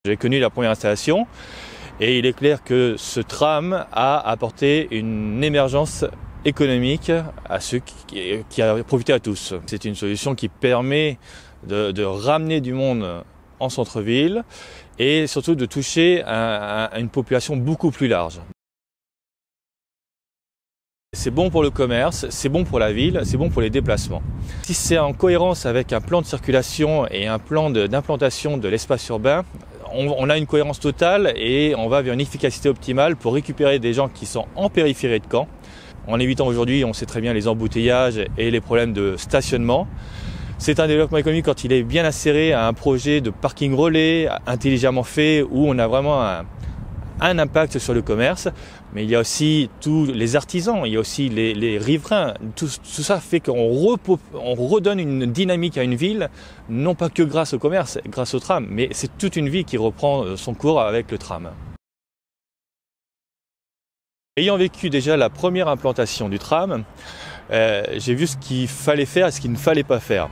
J'ai connu la première installation et il est clair que ce tram a apporté une émergence économique à ceux qui a profité à tous. C'est une solution qui permet de ramener du monde en centre-ville et surtout de toucher une population beaucoup plus large. C'est bon pour le commerce, c'est bon pour la ville, c'est bon pour les déplacements. Si c'est en cohérence avec un plan de circulation et un plan d'implantation de l'espace urbain, on a une cohérence totale et on va vers une efficacité optimale pour récupérer des gens qui sont en périphérie de Caen. En évitant aujourd'hui, on sait très bien, les embouteillages et les problèmes de stationnement. C'est un développement économique quand il est bien inséré à un projet de parking relais, intelligemment fait, où on a vraiment un impact sur le commerce, mais il y a aussi tous les artisans, il y a aussi les riverains. Tout ça fait qu'on redonne une dynamique à une ville, non pas que grâce au commerce, grâce au tram, mais c'est toute une vie qui reprend son cours avec le tram. Ayant vécu déjà la première implantation du tram, j'ai vu ce qu'il fallait faire et ce qu'il ne fallait pas faire.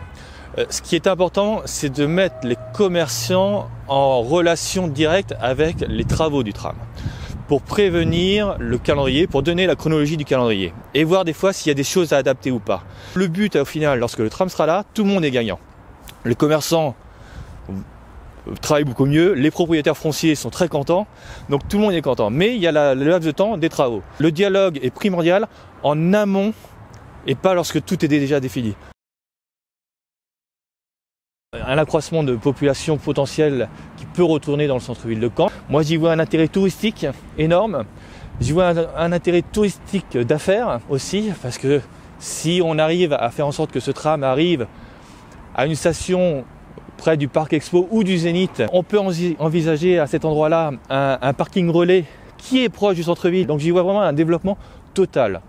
Ce qui est important, c'est de mettre les commerçants en relation directe avec les travaux du tram pour prévenir le calendrier, pour donner la chronologie du calendrier et voir des fois s'il y a des choses à adapter ou pas. Le but, au final, lorsque le tram sera là, tout le monde est gagnant. Les commerçants travaillent beaucoup mieux, les propriétaires fonciers sont très contents, donc tout le monde est content. Mais il y a le laps de temps des travaux. Le dialogue est primordial en amont et pas lorsque tout est déjà défini. Un accroissement de population potentielle qui peut retourner dans le centre-ville de Caen. Moi, j'y vois un intérêt touristique énorme. J'y vois un intérêt touristique d'affaires aussi, parce que si on arrive à faire en sorte que ce tram arrive à une station près du Parc Expo ou du Zénith, on peut envisager à cet endroit-là un parking relais qui est proche du centre-ville. Donc j'y vois vraiment un développement total.